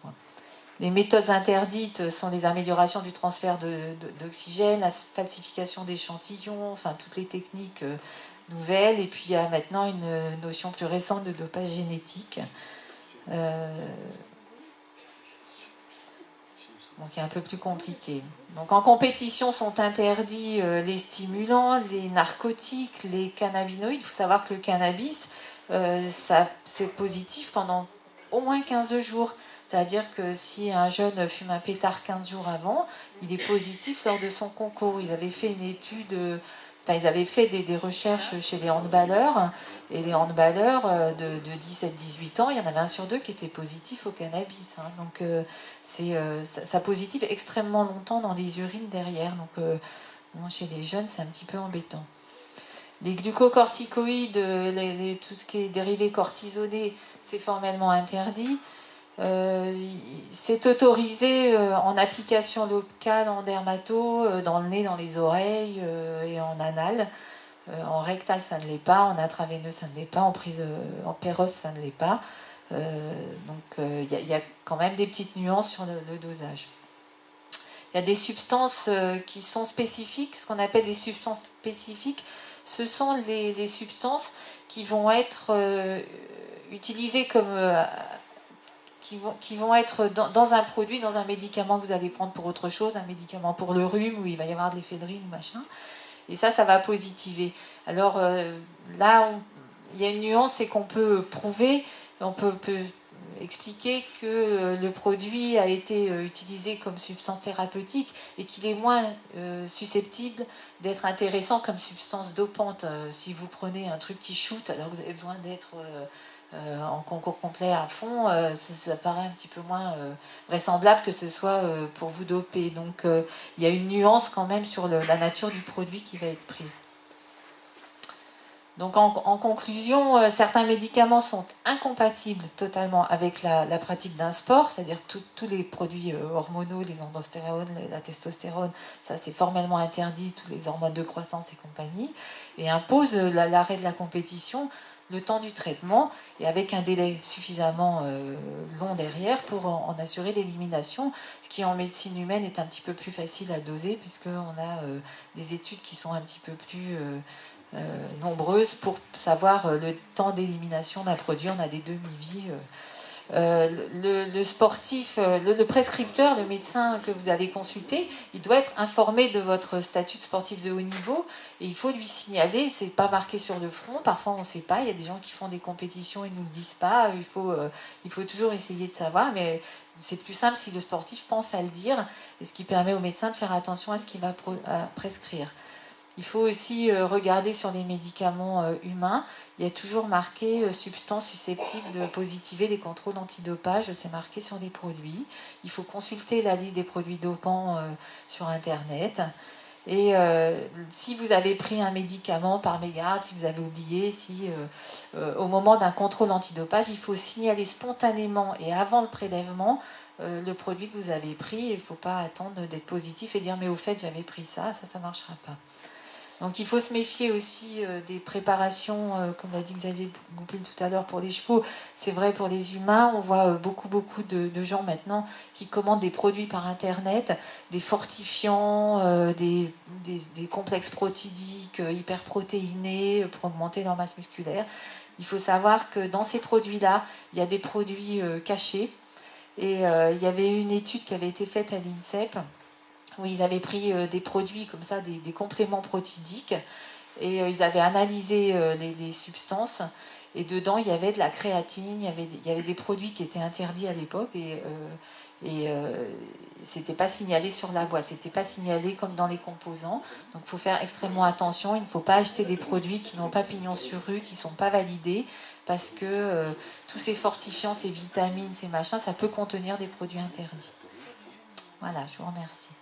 quoi. Les méthodes interdites sont les améliorations du transfert d'oxygène, la falsification d'échantillons, enfin toutes les techniques nouvelles. Et puis il y a maintenant une notion plus récente de dopage génétique. Donc qui est un peu plus compliqué. Donc en compétition sont interdits les stimulants, les narcotiques, les cannabinoïdes. Il faut savoir que le cannabis, c'est positif pendant au moins 15 jours. C'est-à-dire que si un jeune fume un pétard 15 jours avant, il est positif lors de son concours. Ils avaient fait une étude, ils avaient fait des recherches chez les handballeurs, et les handballeurs de 17-18 ans, il y en avait 1 sur 2 qui était positif au cannabis. Hein. Donc ça positive extrêmement longtemps dans les urines derrière. Donc chez les jeunes, c'est un petit peu embêtant. Les glucocorticoïdes, tout ce qui est dérivé cortisonné, c'est formellement interdit. C'est autorisé en application locale, en dermato, dans le nez, dans les oreilles et en anal. En rectal, ça ne l'est pas. En intraveineux, ça ne l'est pas. En prise en péros, ça ne l'est pas. Donc il y a quand même des petites nuances sur le dosage. Il y a des substances qui sont spécifiques, ce qu'on appelle des substances spécifiques. Ce sont les substances qui vont être utilisées comme... qui vont être dans un produit, dans un médicament que vous allez prendre pour autre chose, un médicament pour le rhume où il va y avoir de l'éphédrine, machin. Et ça va positiver. Alors là, il y a une nuance, c'est qu'on peut prouver, on peut expliquer que le produit a été utilisé comme substance thérapeutique et qu'il est moins susceptible d'être intéressant comme substance dopante. Si vous prenez un truc qui shoot alors que vous avez besoin d'être en concours complet à fond, ça paraît un petit peu moins vraisemblable que ce soit pour vous doper. Donc il y a une nuance quand même sur la nature du produit qui va être prise. Donc en conclusion, certains médicaments sont incompatibles totalement avec la pratique d'un sport, c'est-à-dire tous les produits hormonaux, les androstérones, la testostérone, ça c'est formellement interdit, tous les hormones de croissance et compagnie, et impose l'arrêt de la compétition, le temps du traitement, et avec un délai suffisamment long derrière pour en assurer l'élimination, ce qui en médecine humaine est un petit peu plus facile à doser, puisqu'on a des études qui sont un petit peu plus... nombreuses pour savoir le temps d'élimination d'un produit. On a des demi-vies. Le sportif, le prescripteur, le médecin que vous allez consulter, il doit être informé de votre statut de sportif de haut niveau et il faut lui signaler. C'est pas marqué sur le front. Parfois on ne sait pas. Il y a des gens qui font des compétitions et ne nous le disent pas. Il faut toujours essayer de savoir, mais c'est plus simple si le sportif pense à le dire, et ce qui permet au médecin de faire attention à ce qu'il va prescrire. Il faut aussi regarder sur les médicaments humains. Il y a toujours marqué substances susceptibles de positiver les contrôles antidopage. C'est marqué sur les produits. Il faut consulter la liste des produits dopants sur Internet. Et si vous avez pris un médicament par mégarde, si vous avez oublié, si au moment d'un contrôle antidopage, il faut signaler spontanément et avant le prélèvement le produit que vous avez pris. Il ne faut pas attendre d'être positif et dire mais au fait j'avais pris ça ne marchera pas. Donc il faut se méfier aussi des préparations, comme l'a dit Xavier Goupil tout à l'heure pour les chevaux, c'est vrai pour les humains, on voit beaucoup de gens maintenant qui commandent des produits par internet, des fortifiants, des complexes protidiques hyperprotéinés pour augmenter leur masse musculaire. Il faut savoir que dans ces produits-là, il y a des produits cachés, et il y avait une étude qui avait été faite à l'INSEP, où ils avaient pris des produits comme ça, des compléments protidiques, et ils avaient analysé les substances, et dedans il y avait de la créatine, il y avait des produits qui étaient interdits à l'époque, et c'était pas signalé sur la boîte, c'était pas signalé comme dans les composants. Donc il faut faire extrêmement attention, il ne faut pas acheter des produits qui n'ont pas pignon sur rue, qui ne sont pas validés, parce que tous ces fortifiants, ces vitamines, ces machins, ça peut contenir des produits interdits. Voilà, je vous remercie.